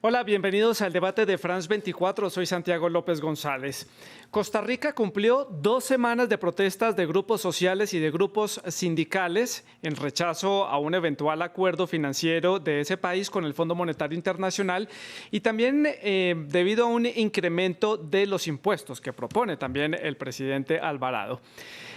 Hola, bienvenidos al debate de France 24. Soy Santiago López González. Costa Rica cumplió 2 semanas de protestas de grupos sociales y de grupos sindicales en rechazo a un eventual acuerdo financiero de ese país con el Fondo Monetario Internacional y también debido a un incremento de los impuestos que propone también el presidente Alvarado.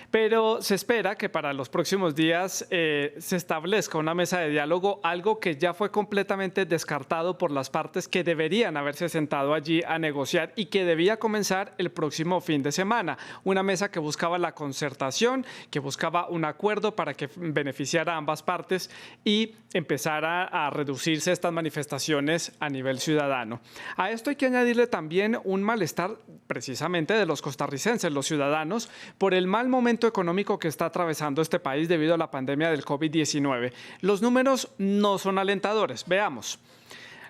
Pero se espera que para los próximos días se establezca una mesa de diálogo, algo que ya fue completamente descartado por las partes que deberían haberse sentado allí a negociar y que debía comenzar el próximo fin de semana. Una mesa que buscaba la concertación, que buscaba un acuerdo para que beneficiara a ambas partes y empezara a reducirse estas manifestaciones a nivel ciudadano. A esto hay que añadirle también un malestar precisamente de los costarricenses, los ciudadanos, por el mal momento económico que está atravesando este país debido a la pandemia del COVID-19. Los números no son alentadores. Veamos.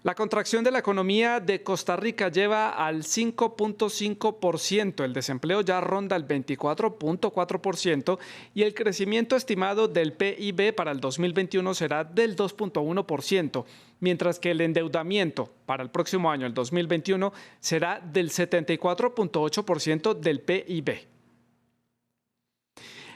La contracción de la economía de Costa Rica lleva al 5.5%, el desempleo ya ronda el 24.4% y el crecimiento estimado del PIB para el 2021 será del 2.1%, mientras que el endeudamiento para el próximo año, el 2021, será del 74.8% del PIB.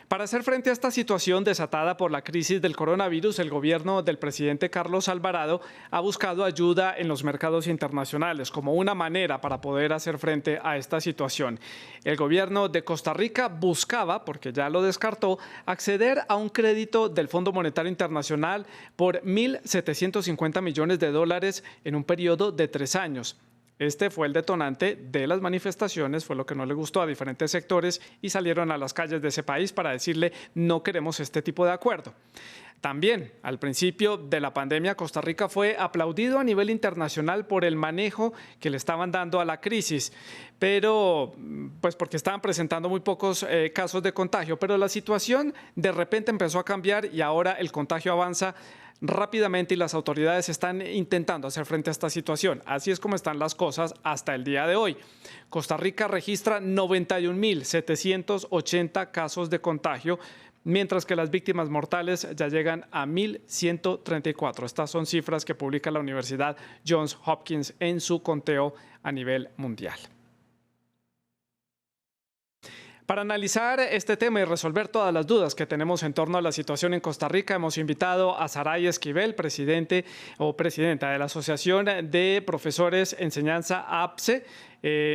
Para hacer frente a esta situación desatada por la crisis del coronavirus, el gobierno del presidente Carlos Alvarado ha buscado ayuda en los mercados internacionales como una manera para poder hacer frente a esta situación. El gobierno de Costa Rica buscaba, porque ya lo descartó, acceder a un crédito del Fondo Monetario Internacional por $1.750 millones en un periodo de 3 años. Este fue el detonante de las manifestaciones, fue lo que no le gustó a diferentes sectores y salieron a las calles de ese país para decirle no queremos este tipo de acuerdo. También, al principio de la pandemia, Costa Rica fue aplaudido a nivel internacional por el manejo que le estaban dando a la crisis, pero pues porque estaban presentando muy pocos casos de contagio, pero la situación de repente empezó a cambiar y ahora el contagio avanza rápidamente y las autoridades están intentando hacer frente a esta situación. Así es como están las cosas hasta el día de hoy. Costa Rica registra 91.780 casos de contagio, mientras que las víctimas mortales ya llegan a 1.134. Estas son cifras que publica la Universidad Johns Hopkins en su conteo a nivel mundial. Para analizar este tema y resolver todas las dudas que tenemos en torno a la situación en Costa Rica, hemos invitado a Saray Esquivel, presidenta de la Asociación de Profesores Enseñanza APSE,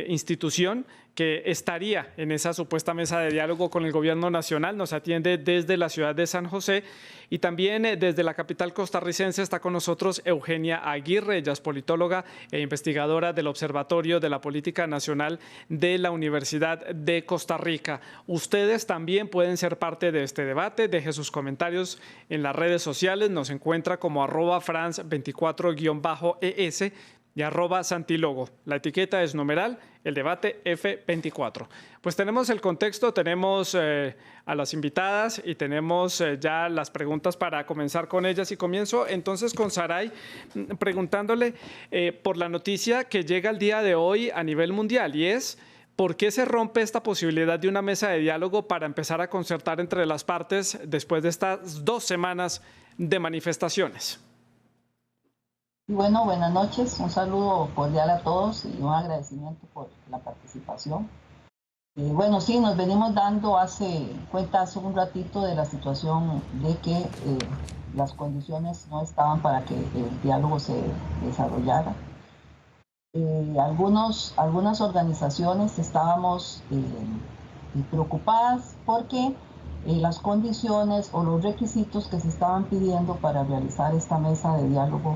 institución que estaría en esa supuesta mesa de diálogo con el gobierno nacional. Nos atiende desde la ciudad de San José y también desde la capital costarricense está con nosotros Eugenia Aguirre. Ella es politóloga e investigadora del Observatorio de la Política Nacional de la Universidad de Costa Rica. Ustedes también pueden ser parte de este debate. Deje sus comentarios en las redes sociales. Nos encuentra como @France24_ES y @Santilogo. La etiqueta es numeral, el debate F24. Pues tenemos el contexto, tenemos a las invitadas y tenemos ya las preguntas para comenzar con ellas. Y comienzo entonces con Saray preguntándole por la noticia que llega el día de hoy a nivel mundial y es ¿por qué se rompe esta posibilidad de una mesa de diálogo para empezar a concertar entre las partes después de estas 2 semanas de manifestaciones? Bueno, buenas noches, un saludo cordial a todos y un agradecimiento por la participación. Bueno, sí, nos venimos dando hace un ratito de la situación de que las condiciones no estaban para que el diálogo se desarrollara. Algunas organizaciones estábamos preocupadas porque las condiciones o los requisitos que se estaban pidiendo para realizar esta mesa de diálogo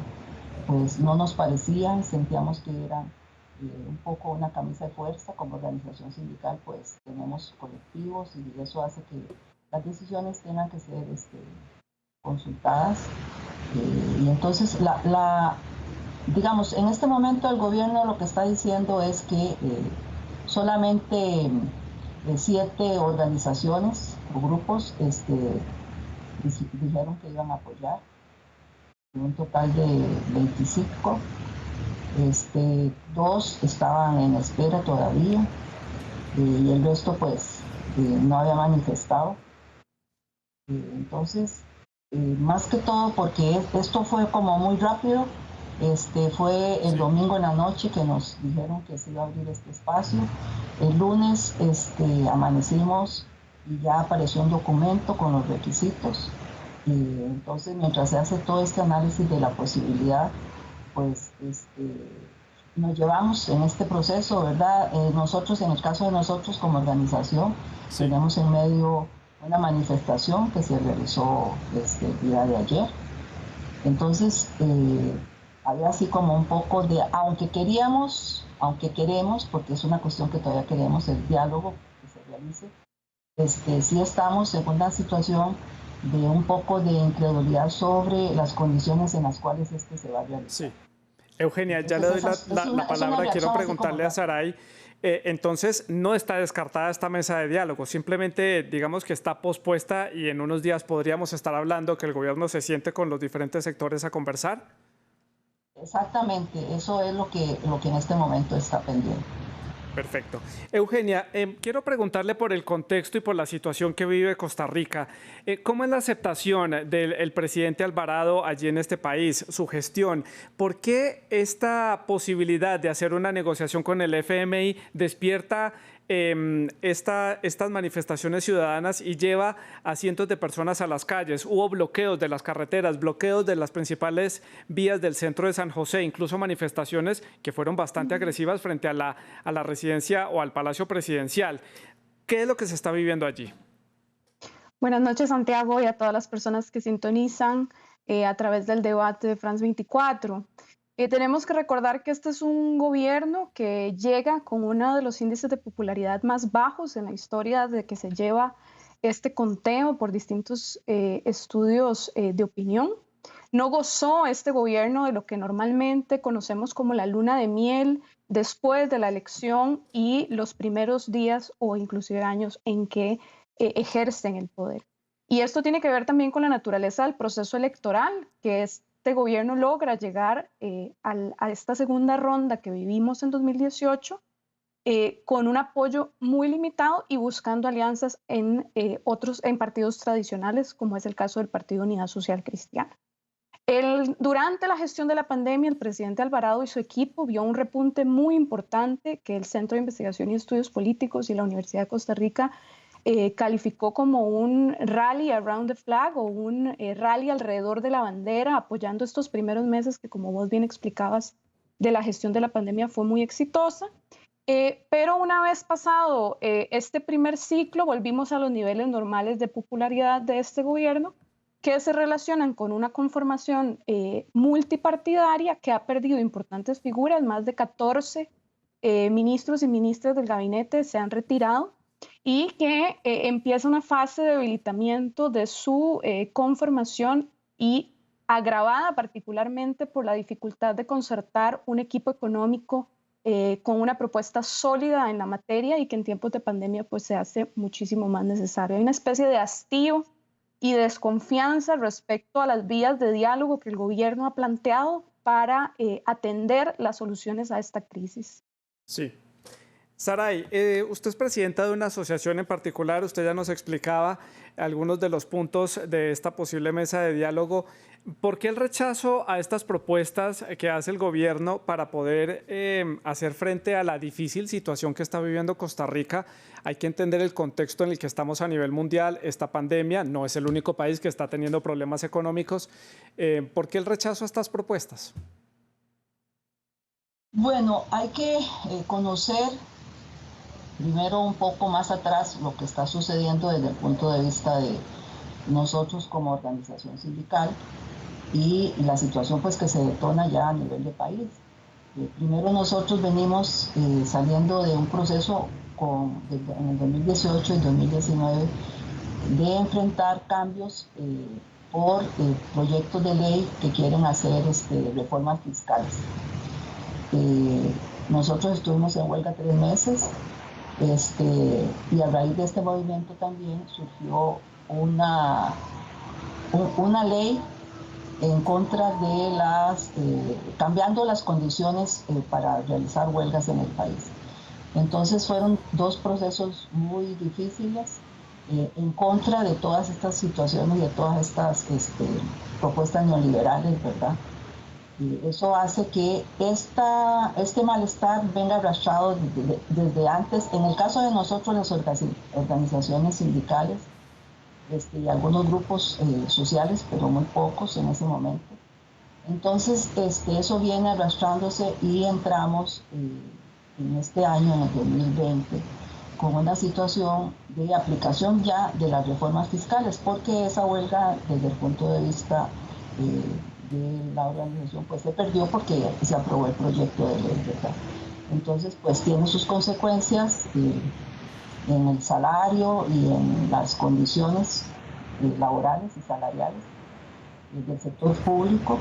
pues no nos parecían, sentíamos que eran un poco una camisa de fuerza. Como organización sindical pues tenemos colectivos y eso hace que las decisiones tengan que ser consultadas y entonces digamos, en este momento el gobierno lo que está diciendo es que solamente 7 organizaciones o grupos dijeron que iban a apoyar, un total de 25. 2 estaban en espera todavía y el resto pues no había manifestado. Entonces, más que todo porque esto fue como muy rápido, Fue el domingo en la noche que nos dijeron que se iba a abrir este espacio. El lunes amanecimos y ya apareció un documento con los requisitos. Y entonces, mientras se hace todo este análisis de la posibilidad, pues nos llevamos en este proceso, ¿verdad? Nosotros, en el caso de nosotros como organización, sí, tenemos en medio una manifestación que se realizó el día de ayer. Entonces, había así como un poco de, aunque queremos, porque es una cuestión que todavía queremos, el diálogo que se realice, sí estamos en una situación de un poco de incredulidad sobre las condiciones en las cuales se va a realizar. Sí. Eugenia, ya le doy la palabra. Quiero preguntarle a Saray. Entonces, no está descartada esta mesa de diálogo, simplemente digamos que está pospuesta y en unos días podríamos estar hablando que el gobierno se siente con los diferentes sectores a conversar. Exactamente, eso es lo que en este momento está pendiente. Perfecto. Eugenia, quiero preguntarle por el contexto y por la situación que vive Costa Rica. ¿Cómo es la aceptación del presidente Alvarado allí en este país, su gestión? ¿Por qué esta posibilidad de hacer una negociación con el FMI despierta estas manifestaciones ciudadanas y lleva a cientos de personas a las calles? Hubo bloqueos de las carreteras, bloqueos de las principales vías del centro de San José, incluso manifestaciones que fueron bastante agresivas frente a la residencia o al Palacio Presidencial. ¿Qué es lo que se está viviendo allí? Buenas noches, Santiago, y a todas las personas que sintonizan a través del debate de France 24. Tenemos que recordar que este es un gobierno que llega con uno de los índices de popularidad más bajos en la historia de que se lleva este conteo por distintos estudios de opinión. No gozó este gobierno de lo que normalmente conocemos como la luna de miel después de la elección y los primeros días o inclusive años en que ejercen el poder. Y esto tiene que ver también con la naturaleza del proceso electoral, que este gobierno logra llegar a esta segunda ronda que vivimos en 2018 con un apoyo muy limitado y buscando alianzas en partidos tradicionales, como es el caso del Partido Unidad Social Cristiana. Durante la gestión de la pandemia, el presidente Alvarado y su equipo vio un repunte muy importante que el Centro de Investigación y Estudios Políticos y la Universidad de Costa Rica calificó como un rally around the flag o un rally alrededor de la bandera, apoyando estos primeros meses que, como vos bien explicabas, de la gestión de la pandemia fue muy exitosa. Pero una vez pasado este primer ciclo, volvimos a los niveles normales de popularidad de este gobierno, que se relacionan con una conformación multipartidaria que ha perdido importantes figuras. Más de 14 ministros y ministras del gabinete se han retirado y que empieza una fase de debilitamiento de su conformación y agravada particularmente por la dificultad de concertar un equipo económico con una propuesta sólida en la materia y que en tiempos de pandemia pues se hace muchísimo más necesario. Hay una especie de hastío y desconfianza respecto a las vías de diálogo que el gobierno ha planteado para atender las soluciones a esta crisis. Sí. Saray, usted es presidenta de una asociación en particular, usted ya nos explicaba algunos de los puntos de esta posible mesa de diálogo. ¿Por qué el rechazo a estas propuestas que hace el gobierno para poder hacer frente a la difícil situación que está viviendo Costa Rica? Hay que entender el contexto en el que estamos a nivel mundial. Esta pandemia no es el único país que está teniendo problemas económicos. ¿Por qué el rechazo a estas propuestas? Bueno, hay que conocer primero un poco más atrás lo que está sucediendo desde el punto de vista de nosotros como organización sindical y la situación pues que se detona ya a nivel de país. Primero nosotros venimos saliendo de un proceso en el 2018 y 2019 de enfrentar cambios por proyectos de ley que quieren hacer reformas fiscales. Nosotros estuvimos en huelga 3 meses. Y a raíz de este movimiento también surgió una ley en contra de cambiando las condiciones para realizar huelgas en el país. Entonces fueron 2 procesos muy difíciles en contra de todas estas situaciones y de todas estas propuestas neoliberales, ¿verdad? Eso hace que este malestar venga arrastrado desde antes. En el caso de nosotros, las organizaciones sindicales y algunos grupos sociales, pero muy pocos en ese momento. Entonces, eso viene arrastrándose y entramos en este año, en el 2020, con una situación de aplicación ya de las reformas fiscales, porque esa huelga, desde el punto de vista de la organización, pues se perdió porque se aprobó el proyecto de ley, ¿verdad? Entonces, pues tiene sus consecuencias en el salario y en las condiciones laborales y salariales del sector público.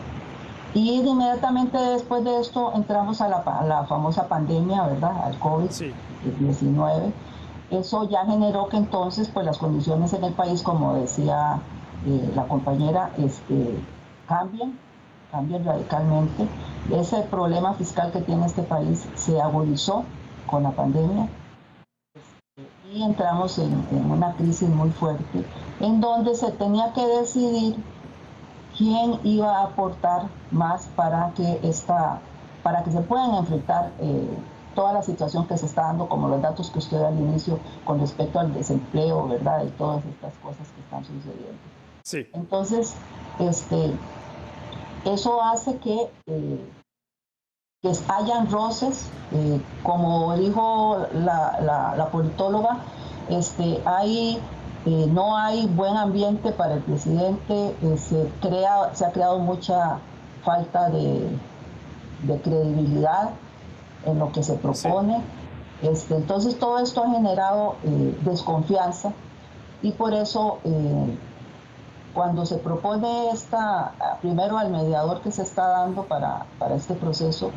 Y inmediatamente después de esto entramos a la famosa pandemia, ¿verdad? Al COVID-19. Eso ya generó que entonces pues las condiciones en el país, como decía la compañera, cambien radicalmente. Ese problema fiscal que tiene este país se agudizó con la pandemia y entramos en una crisis muy fuerte en donde se tenía que decidir quién iba a aportar más para que se puedan enfrentar toda la situación que se está dando, como los datos que usted dio al inicio con respecto al desempleo, ¿verdad? Y todas estas cosas que están sucediendo. Sí. Entonces, eso hace que hayan roces, como dijo la politóloga, no hay buen ambiente para el presidente, se ha creado mucha falta de credibilidad en lo que se propone. Sí. Entonces todo esto ha generado desconfianza y por eso cuando se propone primero al mediador que se está dando para este proceso,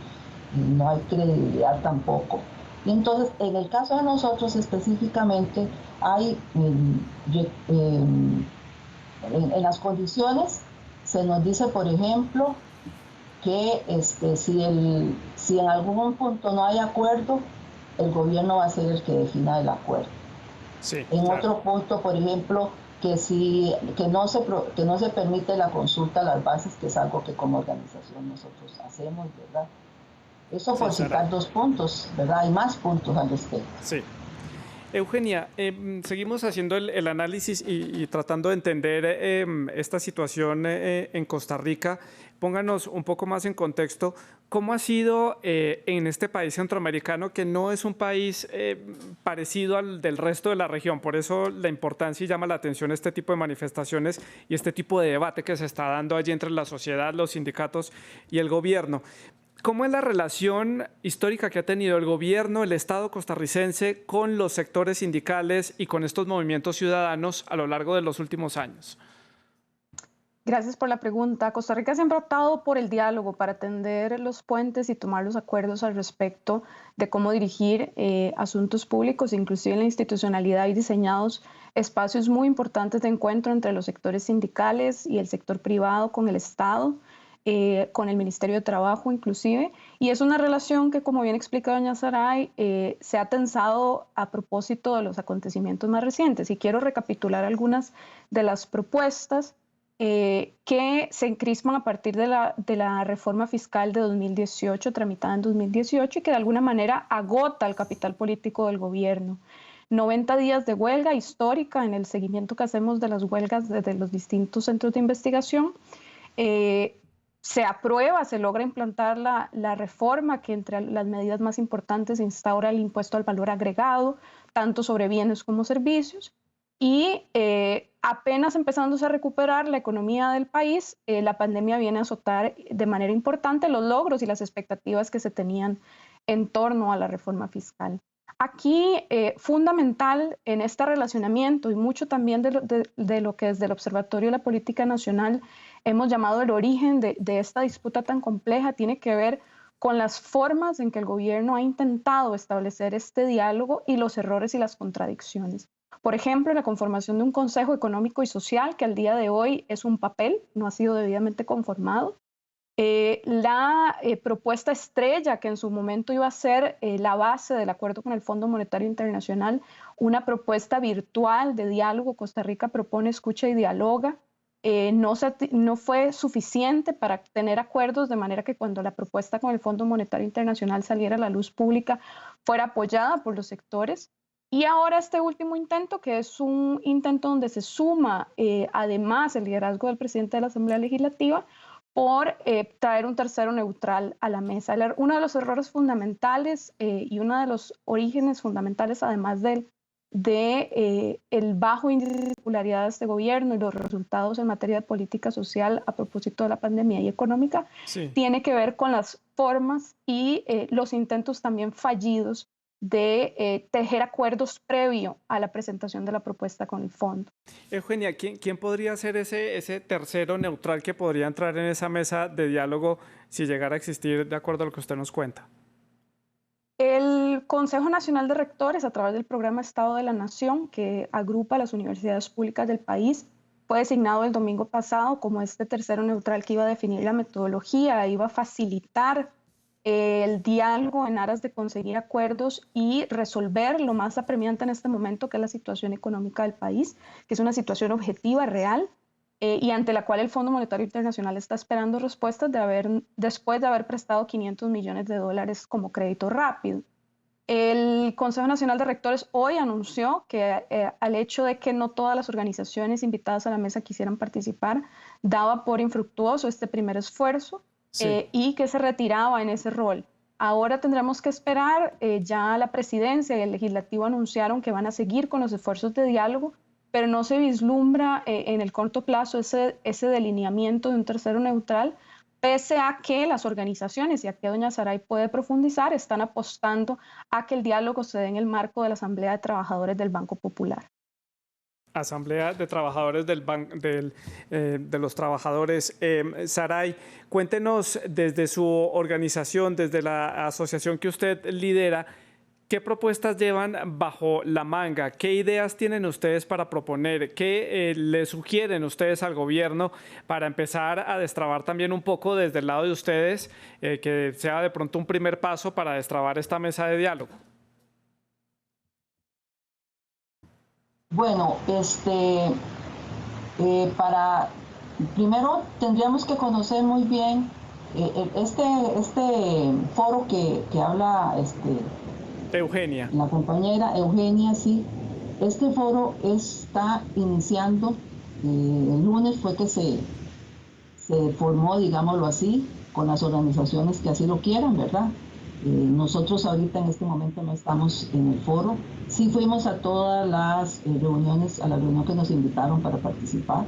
no hay credibilidad tampoco. Y entonces, en el caso de nosotros específicamente, hay en las condiciones se nos dice, por ejemplo, que si en algún punto no hay acuerdo, el gobierno va a ser el que defina el acuerdo. Sí, en otro punto, por ejemplo, que no se permite la consulta a las bases, que es algo que como organización nosotros hacemos, ¿verdad? Eso por citar 2 puntos, ¿verdad? Hay más puntos al respecto. Sí. Eugenia, seguimos haciendo el análisis y tratando de entender esta situación en Costa Rica. Pónganos un poco más en contexto, ¿cómo ha sido en este país centroamericano, que no es un país parecido al del resto de la región? Por eso la importancia y llama la atención este tipo de manifestaciones y este tipo de debate que se está dando allí entre la sociedad, los sindicatos y el gobierno. ¿Cómo es la relación histórica que ha tenido el gobierno, el Estado costarricense con los sectores sindicales y con estos movimientos ciudadanos a lo largo de los últimos años? Gracias por la pregunta. Costa Rica siempre ha optado por el diálogo para tender los puentes y tomar los acuerdos al respecto de cómo dirigir asuntos públicos, inclusive en la institucionalidad y diseñados espacios muy importantes de encuentro entre los sectores sindicales y el sector privado con el Estado. Con el Ministerio de Trabajo inclusive, y es una relación que, como bien explica doña Saray, se ha tensado a propósito de los acontecimientos más recientes. Y quiero recapitular algunas de las propuestas que se encrispan a partir de la reforma fiscal de 2018, tramitada en 2018, y que de alguna manera agota el capital político del gobierno. 90 días de huelga histórica en el seguimiento que hacemos de las huelgas desde los distintos centros de investigación. Se aprueba, se logra implantar la reforma que entre las medidas más importantes instaura el impuesto al valor agregado, tanto sobre bienes como servicios, y apenas empezándose a recuperar la economía del país, la pandemia viene a azotar de manera importante los logros y las expectativas que se tenían en torno a la reforma fiscal. Aquí, fundamental en este relacionamiento y mucho también de lo que desde el Observatorio de la Política Nacional hemos llamado el origen de esta disputa tan compleja, tiene que ver con las formas en que el gobierno ha intentado establecer este diálogo y los errores y las contradicciones. Por ejemplo, la conformación de un Consejo Económico y Social, que al día de hoy es un papel, no ha sido debidamente conformado. La propuesta estrella, que en su momento iba a ser la base del acuerdo con el Fondo Monetario Internacional, una propuesta virtual de diálogo. Costa Rica propone escucha y dialoga, no fue suficiente para tener acuerdos, de manera que cuando la propuesta con el Fondo Monetario Internacional saliera a la luz pública fuera apoyada por los sectores. Y ahora este último intento, que es un intento donde se suma además el liderazgo del presidente de la Asamblea Legislativa por traer un tercero neutral a la mesa. Uno de los errores fundamentales y uno de los orígenes fundamentales, además el bajo índice de popularidad de este gobierno y los resultados en materia de política social a propósito de la pandemia y económica, Sí. tiene que ver con las formas y los intentos también fallidos de tejer acuerdos previo a la presentación de la propuesta con el fondo. Eugenia, ¿quién podría ser ese tercero neutral que podría entrar en esa mesa de diálogo si llegara a existir, de acuerdo a lo que usted nos cuenta? El Consejo Nacional de Rectores, a través del programa Estado de la Nación, que agrupa las universidades públicas del país, fue designado el domingo pasado como este tercero neutral que iba a definir la metodología, iba a facilitar el diálogo en aras de conseguir acuerdos y resolver lo más apremiante en este momento, que es la situación económica del país, que es una situación objetiva, real, y ante la cual el Fondo Monetario Internacional está esperando respuestas después de haber prestado $500 millones como crédito rápido. El Consejo Nacional de Rectores hoy anunció que al hecho de que no todas las organizaciones invitadas a la mesa quisieran participar, daba por infructuoso este primer esfuerzo. Sí. Y que se retiraba en ese rol. Ahora tendremos que esperar, ya la presidencia y el legislativo anunciaron que van a seguir con los esfuerzos de diálogo, pero no se vislumbra en el corto plazo ese delineamiento de un tercero neutral, pese a que las organizaciones, y aquí doña Saray puede profundizar, están apostando a que el diálogo se dé en el marco de la Asamblea de Trabajadores del Banco Popular. Asamblea de Trabajadores de los Trabajadores. Saray, cuéntenos desde su organización, desde la asociación que usted lidera, ¿qué propuestas llevan bajo la manga? ¿Qué ideas tienen ustedes para proponer? ¿Qué le sugieren ustedes al gobierno para empezar a destrabar también un poco desde el lado de ustedes, que sea de pronto un primer paso para destrabar esta mesa de diálogo? Bueno, primero tendríamos que conocer muy bien este foro que habla Eugenia. La compañera Eugenia, sí. Este foro está iniciando, el lunes fue que se formó, digámoslo así, con las organizaciones que así lo quieran, ¿verdad? Nosotros ahorita en este momento no estamos en el foro. Sí fuimos a todas las reuniones, a la reunión que nos invitaron para participar,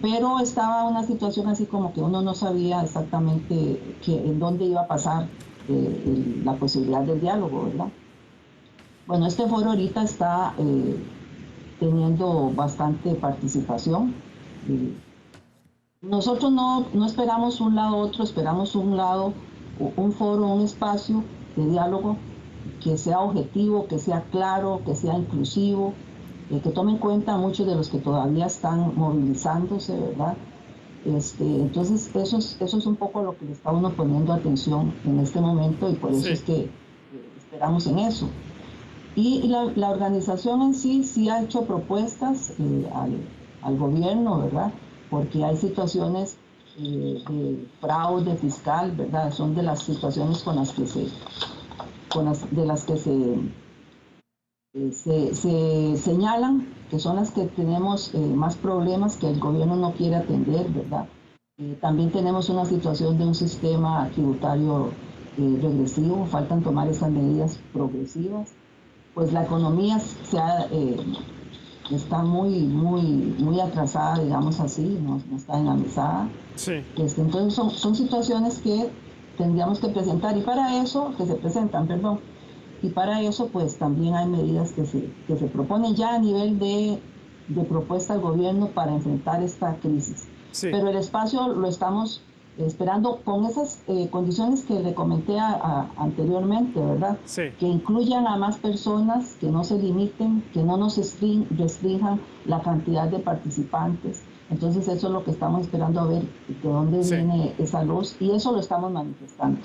pero estaba una situación así como que uno no sabía exactamente en dónde iba a pasar la posibilidad del diálogo, ¿verdad? Bueno, este foro ahorita está teniendo bastante participación. Nosotros no esperamos un lado u otro, esperamos un foro, un espacio de diálogo que sea objetivo, que sea claro, que sea inclusivo, que tome en cuenta a muchos de los que todavía están movilizándose, ¿verdad? Entonces eso es un poco lo que le está uno poniendo atención en este momento y por eso es que esperamos en eso. Y la organización en sí ha hecho propuestas al gobierno, ¿verdad? Porque hay situaciones de fraude fiscal, ¿verdad? Son de las situaciones de las que se señalan, que son las que tenemos más problemas que el gobierno no quiere atender, ¿verdad? También tenemos una situación de un sistema tributario regresivo, faltan tomar esas medidas progresivas. Pues la economía está muy atrasada, digamos así, no está enlazada. Sí. Entonces son situaciones que tendríamos que presentar y para eso, y para eso pues también hay medidas que se proponen ya a nivel de propuesta al gobierno para enfrentar esta crisis. Sí. Pero el espacio lo estamos esperando con esas condiciones que le comenté anteriormente, ¿verdad? Sí. Que incluyan a más personas, que no se limiten, que no nos restrinjan la cantidad de participantes. Entonces eso es lo que estamos esperando a ver de dónde viene esa luz y eso lo estamos manifestando.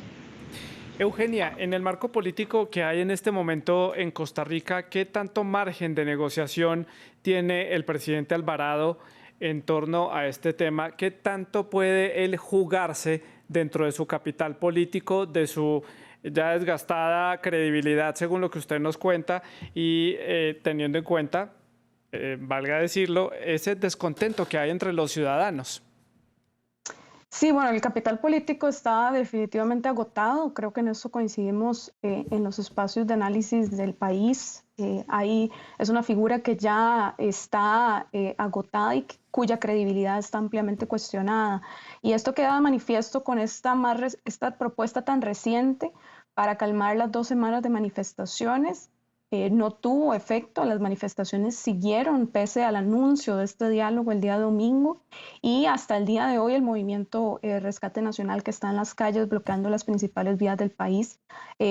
Eugenia, en el marco político que hay en este momento en Costa Rica, ¿qué tanto margen de negociación tiene el presidente Alvarado en torno a este tema. ¿Qué tanto puede él jugarse dentro de su capital político, de su ya desgastada credibilidad, según lo que usted nos cuenta, y teniendo en cuenta, valga decirlo, ese descontento que hay entre los ciudadanos? Sí, bueno, el capital político está definitivamente agotado. Creo que en eso coincidimos en los espacios de análisis del país. Ahí es una figura que ya está agotada y cuya credibilidad está ampliamente cuestionada. Y esto queda de manifiesto con esta propuesta tan reciente para calmar las 2 semanas de manifestaciones. No tuvo efecto, las manifestaciones siguieron pese al anuncio de este diálogo el día domingo y hasta el día de hoy el movimiento Rescate Nacional, que está en las calles bloqueando las principales vías del país,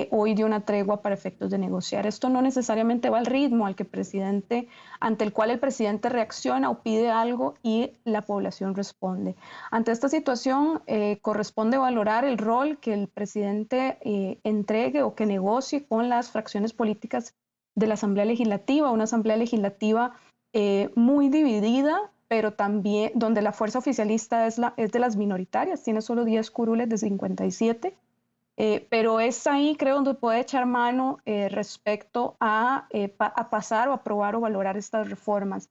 hoy dio una tregua para efectos de negociar. Esto no necesariamente va al ritmo ante el cual el presidente reacciona o pide algo y la población responde. Ante esta situación corresponde valorar el rol que el presidente entregue o que negocie con las fracciones políticas de la Asamblea Legislativa, una Asamblea Legislativa muy dividida, pero también donde la fuerza oficialista es de las minoritarias, tiene solo 10 curules de 57, pero es ahí, creo, donde puede echar mano respecto a pasar o aprobar o valorar estas reformas.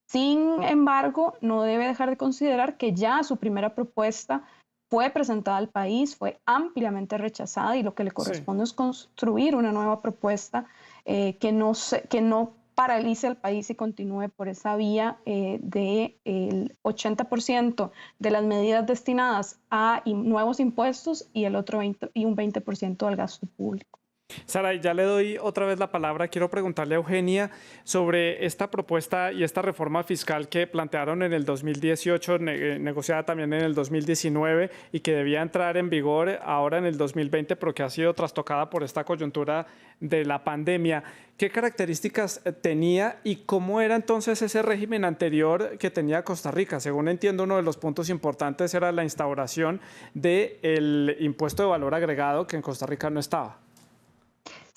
Sin embargo, no debe dejar de considerar que ya su primera propuesta fue presentada al país, fue ampliamente rechazada y lo que le corresponde es construir una nueva propuesta que no paralice al país y continúe por esa vía del 80% de las medidas destinadas a nuevos impuestos y el otro un 20% al gasto público. Saray, ya le doy otra vez la palabra. Quiero preguntarle a Eugenia sobre esta propuesta y esta reforma fiscal que plantearon en el 2018, negociada también en el 2019 y que debía entrar en vigor ahora en el 2020, pero que ha sido trastocada por esta coyuntura de la pandemia. ¿Qué características tenía y cómo era entonces ese régimen anterior que tenía Costa Rica? Según entiendo, uno de los puntos importantes era la instauración del impuesto de valor agregado, que en Costa Rica no estaba.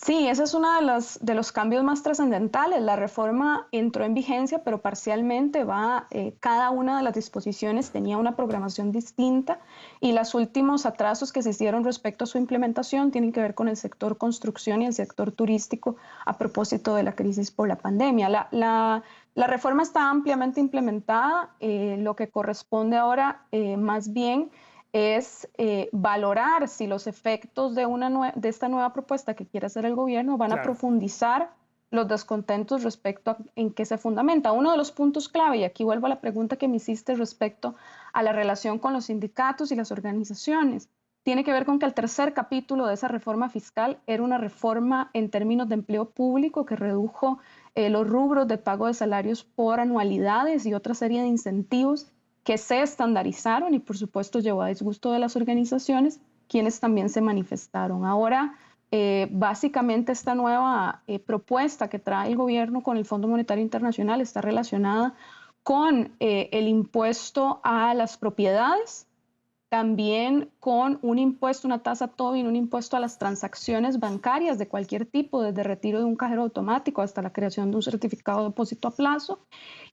Sí, ese es uno de los cambios más trascendentales. La reforma entró en vigencia, pero parcialmente cada una de las disposiciones tenía una programación distinta y los últimos atrasos que se hicieron respecto a su implementación tienen que ver con el sector construcción y el sector turístico a propósito de la crisis por la pandemia. La reforma está ampliamente implementada. Lo que corresponde ahora más bien es valorar si los efectos de esta nueva propuesta que quiere hacer el gobierno van a profundizar los descontentos respecto a en qué se fundamenta. Uno de los puntos clave, y aquí vuelvo a la pregunta que me hiciste respecto a la relación con los sindicatos y las organizaciones, tiene que ver con que el tercer capítulo de esa reforma fiscal era una reforma en términos de empleo público que redujo los rubros de pago de salarios por anualidades y otra serie de incentivos que se estandarizaron y por supuesto llevó a disgusto de las organizaciones, quienes también se manifestaron. Ahora, básicamente esta nueva propuesta que trae el gobierno con el Fondo Monetario Internacional está relacionada con el impuesto a las propiedades, también con un impuesto, una tasa Tobin, un impuesto a las transacciones bancarias de cualquier tipo, desde retiro de un cajero automático hasta la creación de un certificado de depósito a plazo,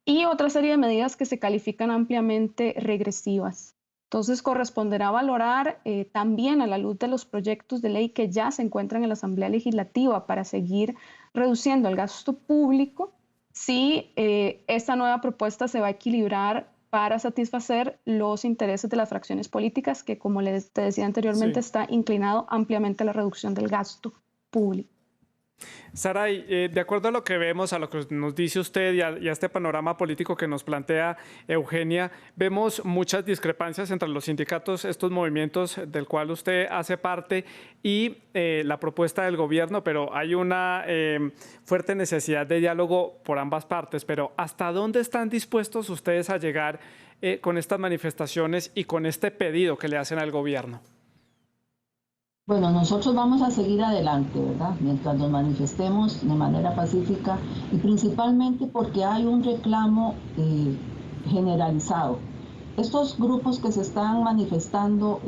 y otra serie de medidas que se califican ampliamente regresivas. Entonces, corresponderá valorar también a la luz de los proyectos de ley que ya se encuentran en la Asamblea Legislativa para seguir reduciendo el gasto público, si esta nueva propuesta se va a equilibrar para satisfacer los intereses de las fracciones políticas, que como te decía anteriormente, está inclinado ampliamente a la reducción del gasto público. Saray, de acuerdo a lo que vemos, a lo que nos dice usted y a este panorama político que nos plantea Eugenia, vemos muchas discrepancias entre los sindicatos, estos movimientos del cual usted hace parte, y la propuesta del gobierno, pero hay una fuerte necesidad de diálogo por ambas partes. Pero ¿hasta dónde están dispuestos ustedes a llegar con estas manifestaciones y con este pedido que le hacen al gobierno? Bueno, nosotros vamos a seguir adelante, ¿verdad? Mientras nos manifestemos de manera pacífica y principalmente porque hay un reclamo generalizado. Estos grupos que se están manifestando,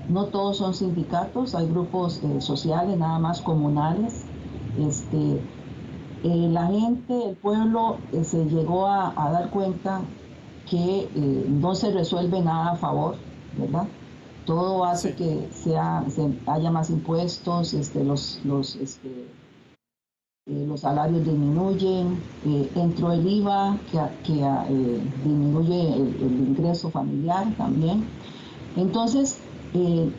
no todos son sindicatos, hay grupos sociales, nada más comunales. La gente, el pueblo se llegó a dar cuenta que no se resuelve nada a favor, ¿verdad? Todo hace que haya más impuestos, los salarios disminuyen, entró el IVA que disminuye el ingreso familiar también. Entonces,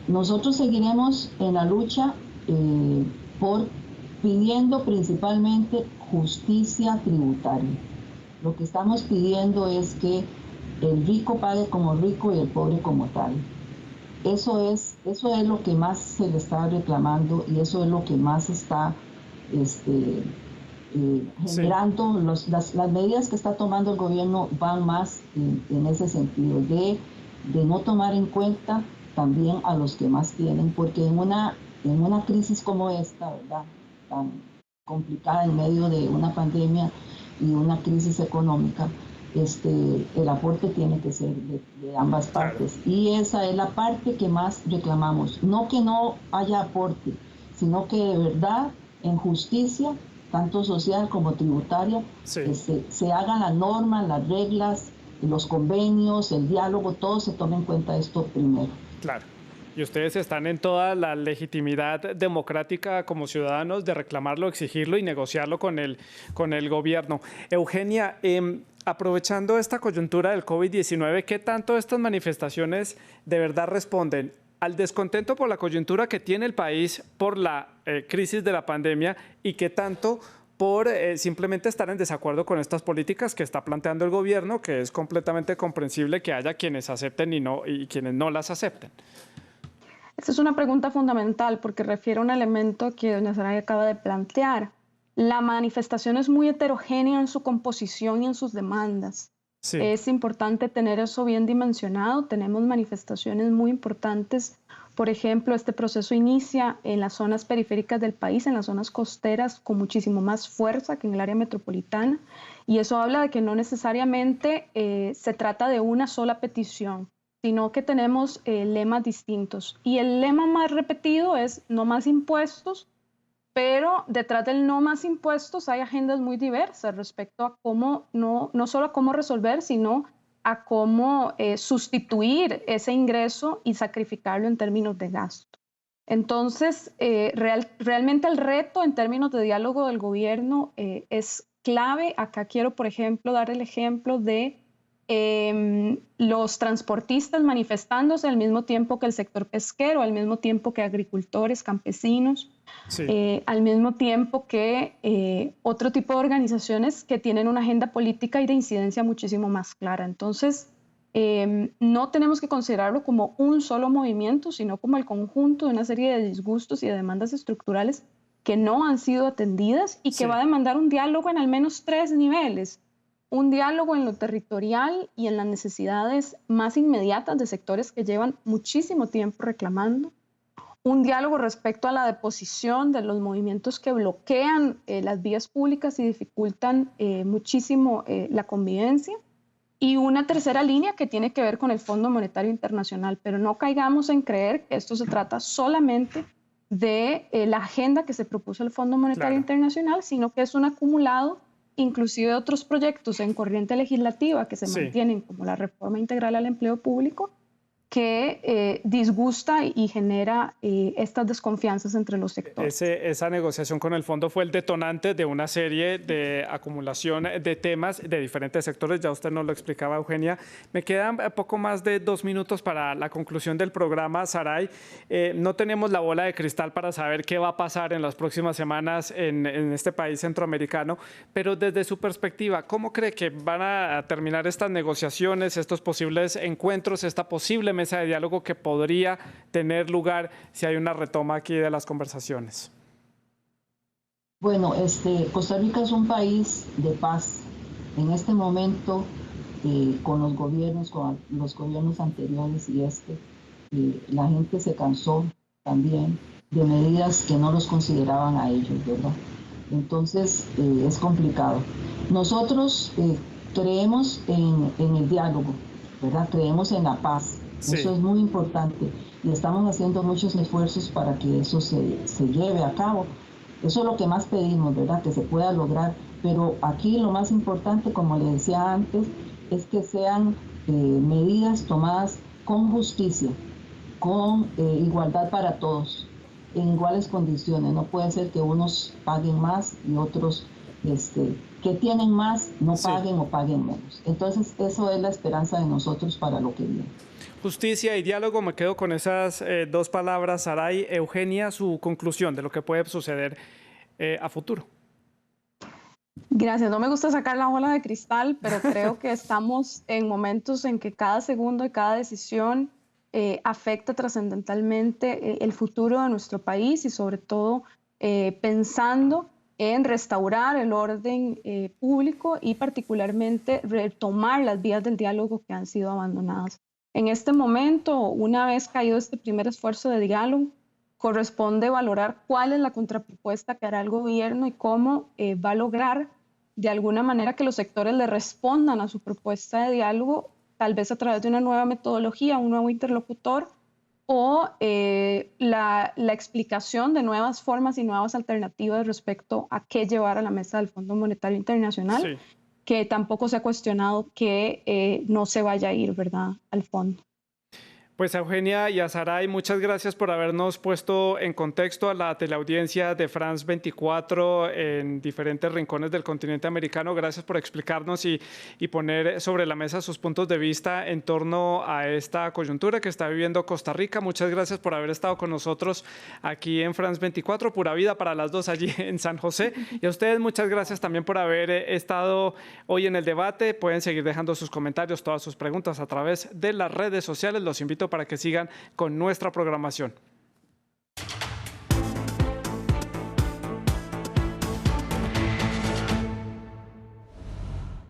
nosotros seguiremos en la lucha pidiendo principalmente justicia tributaria. Lo que estamos pidiendo es que el rico pague como rico y el pobre como tal. Eso es lo que más se le está reclamando y eso es lo que más está generando. Las medidas que está tomando el gobierno van más en ese sentido, de no tomar en cuenta también a los que más tienen, porque en una crisis como esta, ¿verdad?, tan complicada en medio de una pandemia y una crisis económica, el aporte tiene que ser de ambas partes. Y esa es la parte que más reclamamos. No que no haya aporte, sino que de verdad, en justicia, tanto social como tributaria, se hagan las normas, las reglas, los convenios, el diálogo, todo se tome en cuenta esto primero. Claro. Y ustedes están en toda la legitimidad democrática como ciudadanos de reclamarlo, exigirlo y negociarlo con el gobierno. Eugenia, aprovechando esta coyuntura del COVID-19, ¿qué tanto estas manifestaciones de verdad responden al descontento por la coyuntura que tiene el país por la crisis de la pandemia y qué tanto por simplemente estar en desacuerdo con estas políticas que está planteando el gobierno, que es completamente comprensible que haya quienes acepten y quienes no las acepten? Esta es una pregunta fundamental porque refiere a un elemento que doña Saray acaba de plantear. La manifestación es muy heterogénea en su composición y en sus demandas. Sí. Es importante tener eso bien dimensionado. Tenemos manifestaciones muy importantes. Por ejemplo, este proceso inicia en las zonas periféricas del país, en las zonas costeras, con muchísimo más fuerza que en el área metropolitana. Y eso habla de que no necesariamente se trata de una sola petición, sino que tenemos lemas distintos. Y el lema más repetido es no más impuestos, pero detrás del no más impuestos hay agendas muy diversas respecto a cómo, no solo a cómo resolver, sino a cómo sustituir ese ingreso y sacrificarlo en términos de gasto. Entonces, realmente el reto en términos de diálogo del gobierno es clave. Acá quiero, por ejemplo, dar el ejemplo de los transportistas manifestándose al mismo tiempo que el sector pesquero, al mismo tiempo que agricultores, campesinos, al mismo tiempo que otro tipo de organizaciones que tienen una agenda política y de incidencia muchísimo más clara. Entonces, no tenemos que considerarlo como un solo movimiento, sino como el conjunto de una serie de disgustos y de demandas estructurales que no han sido atendidas y que va a demandar un diálogo en al menos 3 niveles. Un diálogo en lo territorial y en las necesidades más inmediatas de sectores que llevan muchísimo tiempo reclamando. Un diálogo respecto a la deposición de los movimientos que bloquean las vías públicas y dificultan muchísimo la convivencia. Y una tercera línea que tiene que ver con el Fondo Monetario Internacional. Pero no caigamos en creer que esto se trata solamente de la agenda que se propuso el Fondo Monetario Internacional, sino que es un acumulado inclusive otros proyectos en corriente legislativa que se mantienen, como la reforma integral al empleo público, que disgusta y genera estas desconfianzas entre los sectores. Esa negociación con el fondo fue el detonante de una serie de acumulación de temas de diferentes sectores. Ya usted nos lo explicaba, Eugenia. Me quedan poco más de 2 minutos para la conclusión del programa, Saray. No tenemos la bola de cristal para saber qué va a pasar en las próximas semanas en este país centroamericano, pero desde su perspectiva, ¿cómo cree que van a terminar estas negociaciones, estos posibles encuentros, esta posible mesa de diálogo que podría tener lugar si hay una retoma aquí de las conversaciones? Bueno, Costa Rica es un país de paz. En este momento, con los gobiernos anteriores y la gente se cansó también de medidas que no los consideraban a ellos, ¿verdad? Entonces, es complicado. Nosotros creemos en el diálogo, ¿verdad? Creemos en la paz. Eso es muy importante y estamos haciendo muchos esfuerzos para que eso se lleve a cabo. Eso es lo que más pedimos, ¿verdad? Que se pueda lograr. Pero aquí lo más importante, como le decía antes, es que sean medidas tomadas con justicia, con igualdad para todos, en iguales condiciones. No puede ser que unos paguen más y otros que tienen más no paguen o paguen menos. Entonces, eso es la esperanza de nosotros para lo que viene. Justicia y diálogo, me quedo con esas dos palabras. Saray, Eugenia, su conclusión de lo que puede suceder a futuro. Gracias, no me gusta sacar la bola de cristal, pero creo que estamos en momentos en que cada segundo y cada decisión afecta trascendentalmente el futuro de nuestro país y sobre todo pensando en restaurar el orden público y particularmente retomar las vías del diálogo que han sido abandonadas. En este momento, una vez caído este primer esfuerzo de diálogo, corresponde valorar cuál es la contrapropuesta que hará el gobierno y cómo va a lograr de alguna manera que los sectores le respondan a su propuesta de diálogo, tal vez a través de una nueva metodología, un nuevo interlocutor o la explicación de nuevas formas y nuevas alternativas respecto a qué llevar a la mesa del Fondo Monetario Internacional, que tampoco se ha cuestionado que no se vaya a ir, ¿verdad?, al fondo. Pues a Eugenia y a Saray, muchas gracias por habernos puesto en contexto a la teleaudiencia de France 24 en diferentes rincones del continente americano. Gracias por explicarnos y poner sobre la mesa sus puntos de vista en torno a esta coyuntura que está viviendo Costa Rica. Muchas gracias por haber estado con nosotros aquí en France 24. Pura vida para las dos allí en San José. Y a ustedes muchas gracias también por haber estado hoy en el debate. Pueden seguir dejando sus comentarios, todas sus preguntas a través de las redes sociales. Los invito para que sigan con nuestra programación.